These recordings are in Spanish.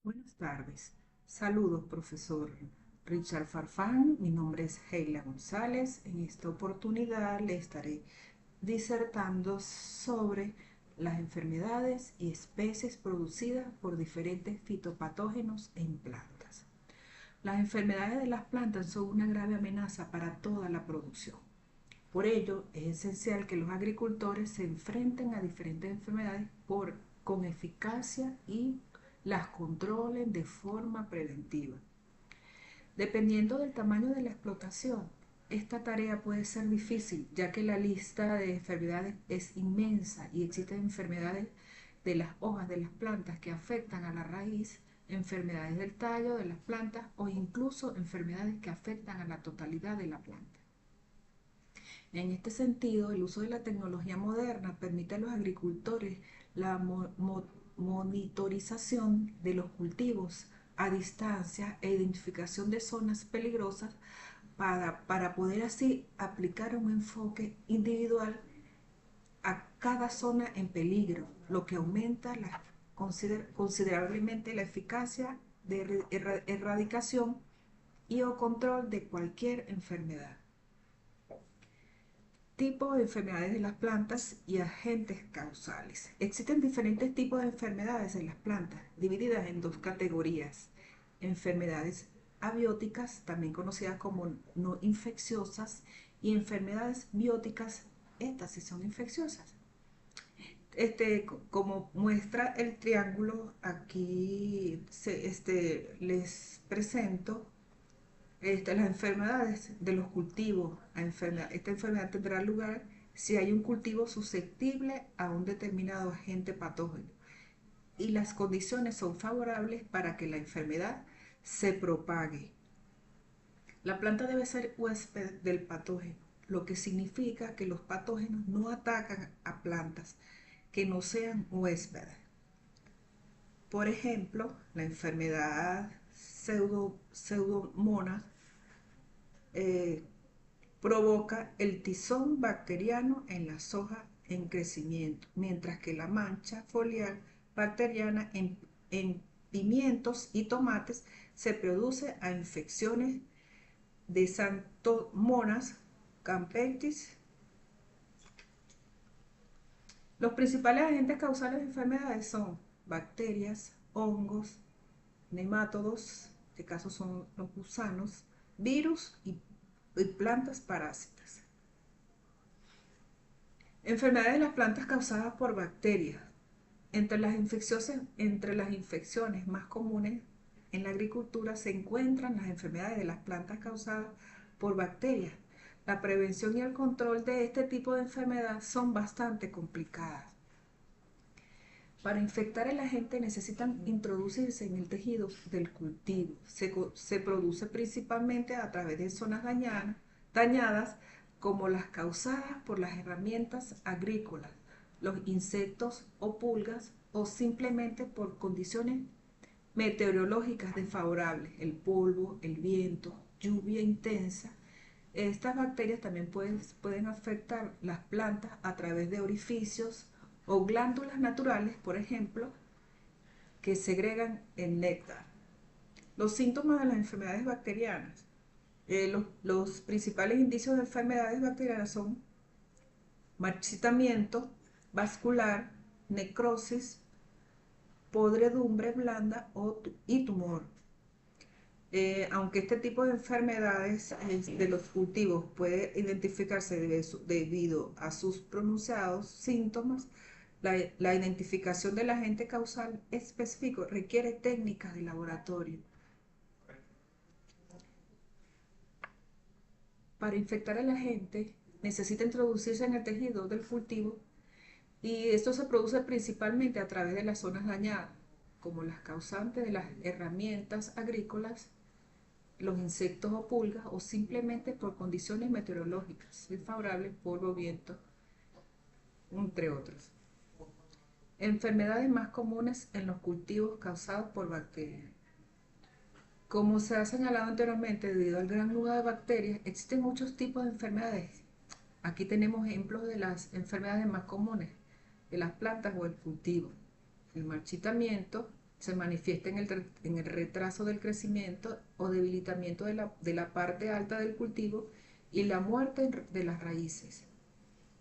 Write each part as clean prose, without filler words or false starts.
Buenas tardes. Saludos, profesor Richard Farfán. Mi nombre es Heila González. En esta oportunidad le estaré disertando sobre las enfermedades y especies producidas por diferentes fitopatógenos en plantas. Las enfermedades de las plantas son una grave amenaza para toda la producción. Por ello, es esencial que los agricultores se enfrenten a diferentes enfermedades con eficacia y las controlen de forma preventiva. Dependiendo del tamaño de la explotación, esta tarea puede ser difícil, ya que la lista de enfermedades es inmensa y existen enfermedades de las hojas de las plantas que afectan a la raíz, enfermedades del tallo de las plantas o incluso enfermedades que afectan a la totalidad de la planta. En este sentido, el uso de la tecnología moderna permite a los agricultores la monitorización de los cultivos a distancia e identificación de zonas peligrosas para poder así aplicar un enfoque individual a cada zona en peligro, lo que aumenta considerablemente la eficacia de erradicación y o control de cualquier enfermedad. Tipos de enfermedades de las plantas y agentes causales. Existen diferentes tipos de enfermedades en las plantas, divididas en dos categorías. Enfermedades abióticas, también conocidas como no infecciosas, y enfermedades bióticas, estas sí son infecciosas. Como muestra el triángulo, aquí les presento las enfermedades de los cultivos. Esta enfermedad tendrá lugar si hay un cultivo susceptible a un determinado agente patógeno y las condiciones son favorables para que la enfermedad se propague. La planta debe ser huésped del patógeno, lo que significa que los patógenos no atacan a plantas que no sean huéspedes. Por ejemplo, la enfermedad pseudomonas eh, provoca el tizón bacteriano en las hojas en crecimiento, mientras que la mancha foliar bacteriana en pimientos y tomates se produce a infecciones de Xanthomonas campestris. Los principales agentes causales de enfermedades son bacterias, hongos, nemátodos, en este caso son los gusanos, virus y plantas parásitas. Enfermedades de las plantas causadas por bacterias. Entre las infecciones más comunes en la agricultura se encuentran las enfermedades de las plantas causadas por bacterias. La prevención y el control de este tipo de enfermedad son bastante complicadas. Para infectar el agente necesitan introducirse en el tejido del cultivo. Se produce principalmente a través de zonas dañadas como las causadas por las herramientas agrícolas, los insectos o pulgas o simplemente por condiciones meteorológicas desfavorables, el polvo, el viento, lluvia intensa. Estas bacterias también pueden afectar las plantas a través de orificios o glándulas naturales, por ejemplo, que segregan el néctar. Los síntomas de las enfermedades bacterianas. Los principales indicios de enfermedades bacterianas son marchitamiento vascular, necrosis, podredumbre blanda y tumor. Aunque este tipo de enfermedades de los cultivos puede identificarse debido a sus pronunciados síntomas, la identificación del agente causal específico requiere técnicas de laboratorio. Para infectar al agente necesita introducirse en el tejido del cultivo y esto se produce principalmente a través de las zonas dañadas, como las causantes de las herramientas agrícolas, los insectos o pulgas o simplemente por condiciones meteorológicas desfavorables, polvo, viento, entre otros. Enfermedades más comunes en los cultivos causados por bacterias. Como se ha señalado anteriormente, debido al gran número de bacterias, existen muchos tipos de enfermedades. Aquí tenemos ejemplos de las enfermedades más comunes de las plantas o el cultivo. El marchitamiento, Se manifiesta en el retraso del crecimiento o debilitamiento de la parte alta del cultivo y la muerte de las raíces.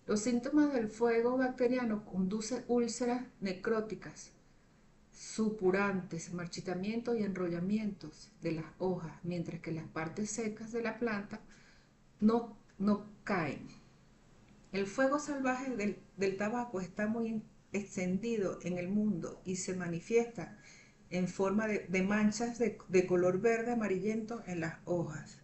Los síntomas del fuego bacteriano conducen úlceras necróticas, supurantes, marchitamiento y enrollamientos de las hojas, mientras que las partes secas de la planta no caen. El fuego salvaje del tabaco está muy extendido en el mundo y se manifiesta en forma de manchas de color verde amarillento en las hojas.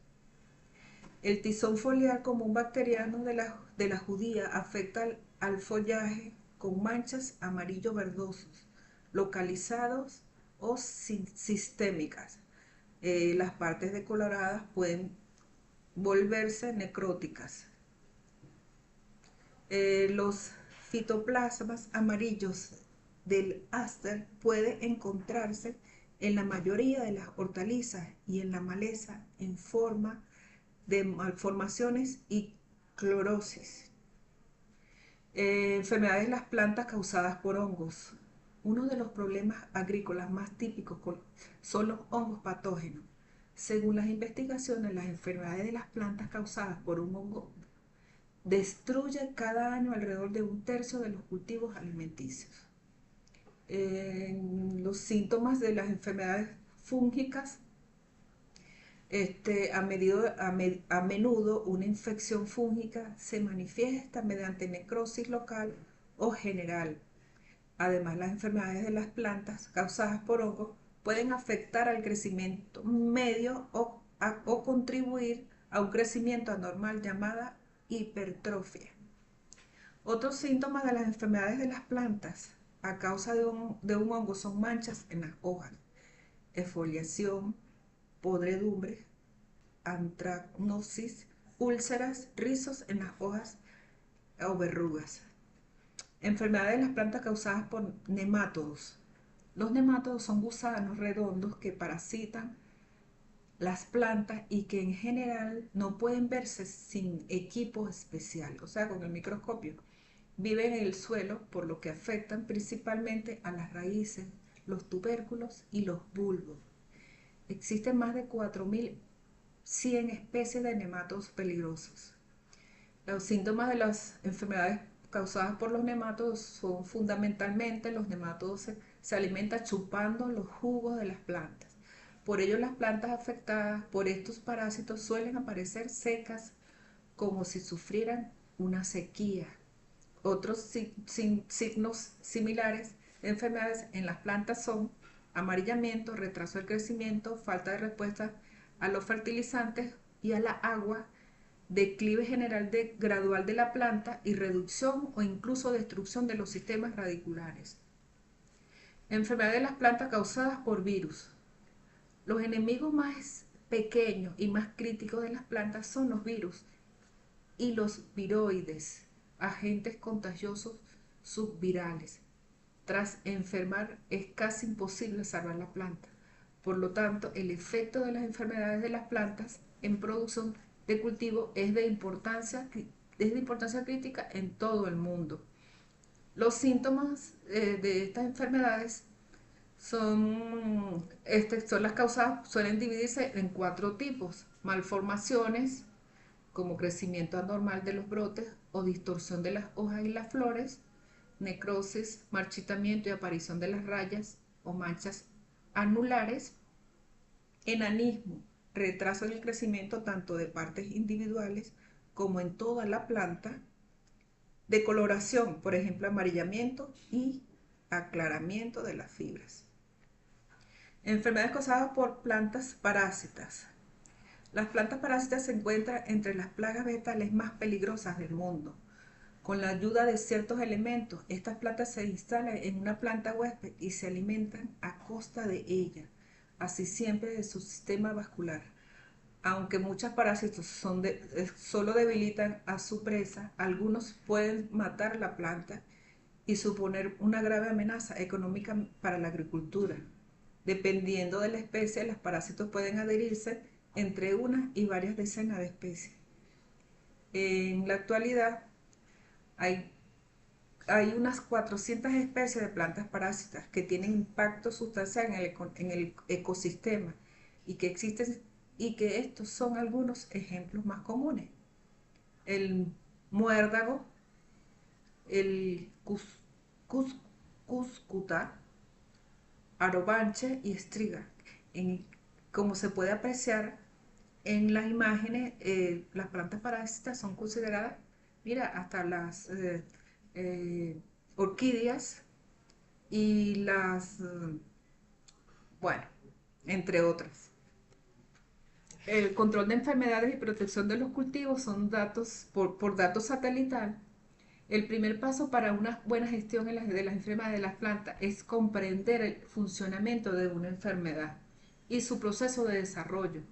El tizón foliar común bacteriano de la judía afecta al follaje con manchas amarillo verdosos, localizados o sistémicas. Las partes decoloradas pueden volverse necróticas. Los fitoplasmas amarillos del áster pueden encontrarse en la mayoría de las hortalizas y en la maleza en forma de malformaciones y clorosis. Enfermedades de las plantas causadas por hongos. Uno de los problemas agrícolas más típicos son los hongos patógenos. Según las investigaciones, las enfermedades de las plantas causadas por un hongo destruyen cada año alrededor de 1/3 de los cultivos alimenticios. Los síntomas de las enfermedades fúngicas, a menudo una infección fúngica se manifiesta mediante necrosis local o general. Además, las enfermedades de las plantas causadas por hongos pueden afectar al crecimiento medio o contribuir a un crecimiento anormal llamada hipertrofia. Otros síntomas de las enfermedades de las plantas a causa de un hongo son manchas en las hojas, exfoliación, podredumbre, antracnosis, úlceras, rizos en las hojas o verrugas. Enfermedades de las plantas causadas por nemátodos. Los nemátodos son gusanos redondos que parasitan las plantas y que en general no pueden verse sin equipo especial, o sea, con el microscopio. Viven en el suelo, por lo que afectan principalmente a las raíces, los tubérculos y los bulbos. Existen más de 4.100 especies de nematodos peligrosos. Los síntomas de las enfermedades causadas por los nematodos son fundamentalmente los nematodos se alimentan chupando los jugos de las plantas. Por ello, las plantas afectadas por estos parásitos suelen aparecer secas, como si sufrieran una sequía. Otros signos similares de enfermedades en las plantas son amarillamiento, retraso del crecimiento, falta de respuesta a los fertilizantes y a la agua, declive general gradual de la planta y reducción o incluso destrucción de los sistemas radiculares. Enfermedades de las plantas causadas por virus. Los enemigos más pequeños y más críticos de las plantas son los virus y los viroides, agentes contagiosos subvirales. Tras enfermar es casi imposible salvar la planta. Por lo tanto, el efecto de las enfermedades de las plantas en producción de cultivo es de importancia crítica en todo el mundo. Los síntomas de estas enfermedades son las causas, suelen dividirse en 4 tipos: malformaciones, como crecimiento anormal de los brotes o distorsión de las hojas y las flores; necrosis, marchitamiento y aparición de las rayas o manchas anulares; enanismo, retraso en el crecimiento tanto de partes individuales como en toda la planta; decoloración, por ejemplo, amarillamiento y aclaramiento de las fibras. Enfermedades causadas por plantas parásitas. Las plantas parásitas se encuentran entre las plagas vegetales más peligrosas del mundo. Con la ayuda de ciertos elementos, estas plantas se instalan en una planta huésped y se alimentan a costa de ella, así siempre de su sistema vascular. Aunque muchos parásitos solo debilitan a su presa, algunos pueden matar la planta y suponer una grave amenaza económica para la agricultura. Dependiendo de la especie, los parásitos pueden adherirse entre unas y varias decenas de especies. En la actualidad, hay hay unas 400 especies de plantas parásitas que tienen impacto sustancial en el ecosistema y que existen y que estos son algunos ejemplos más comunes. El muérdago, el cus, cuscuta, arobanche y estriga. Como se puede apreciar en las imágenes, las plantas parásitas son consideradas, mira, hasta las eh, orquídeas y bueno, entre otras. El control de enfermedades y protección de los cultivos son datos por datos satelital. El primer paso para una buena gestión de las enfermedades de las plantas es comprender el funcionamiento de una enfermedad y su proceso de desarrollo.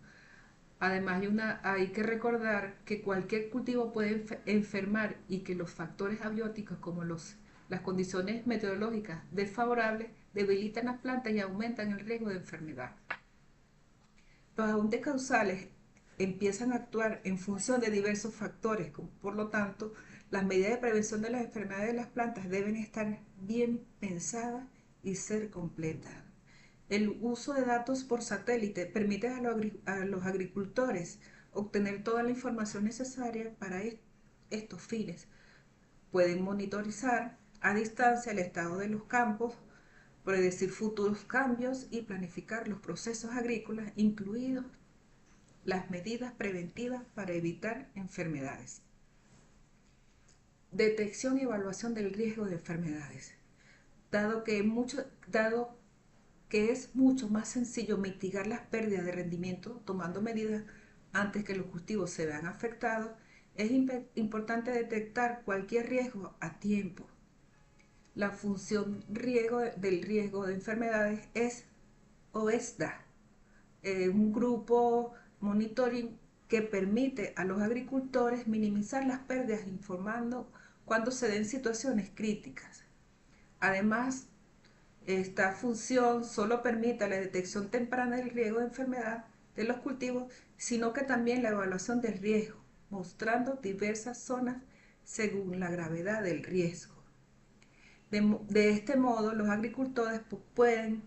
Además, hay que recordar que cualquier cultivo puede enfermar y que los factores abióticos como las condiciones meteorológicas desfavorables debilitan las plantas y aumentan el riesgo de enfermedad. Los agentes causales empiezan a actuar en función de diversos factores, por lo tanto, las medidas de prevención de las enfermedades de las plantas deben estar bien pensadas y ser completas. El uso de datos por satélite permite a los agricultores obtener toda la información necesaria para estos fines. Pueden monitorizar a distancia el estado de los campos, predecir futuros cambios y planificar los procesos agrícolas, incluidos las medidas preventivas para evitar enfermedades. Detección y evaluación del riesgo de enfermedades. Dado que es mucho más sencillo mitigar las pérdidas de rendimiento tomando medidas antes que los cultivos se vean afectados, es importante detectar cualquier riesgo a tiempo. La función del riesgo de enfermedades es OESDA, un grupo monitoring que permite a los agricultores minimizar las pérdidas informando cuando se den situaciones críticas. Además, esta función solo permite la detección temprana del riesgo de enfermedad de los cultivos, sino que también la evaluación del riesgo, mostrando diversas zonas según la gravedad del riesgo. De este modo, los agricultores pueden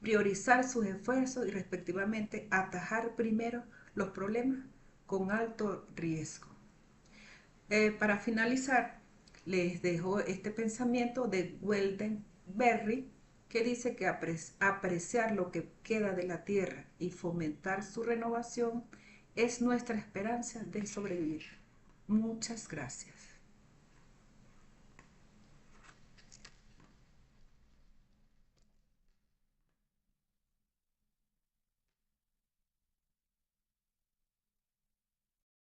priorizar sus esfuerzos y respectivamente atajar primero los problemas con alto riesgo. Para finalizar, les dejo este pensamiento de Weldon Berry que dice que apreciar lo que queda de la tierra y fomentar su renovación es nuestra esperanza de sobrevivir. Muchas gracias.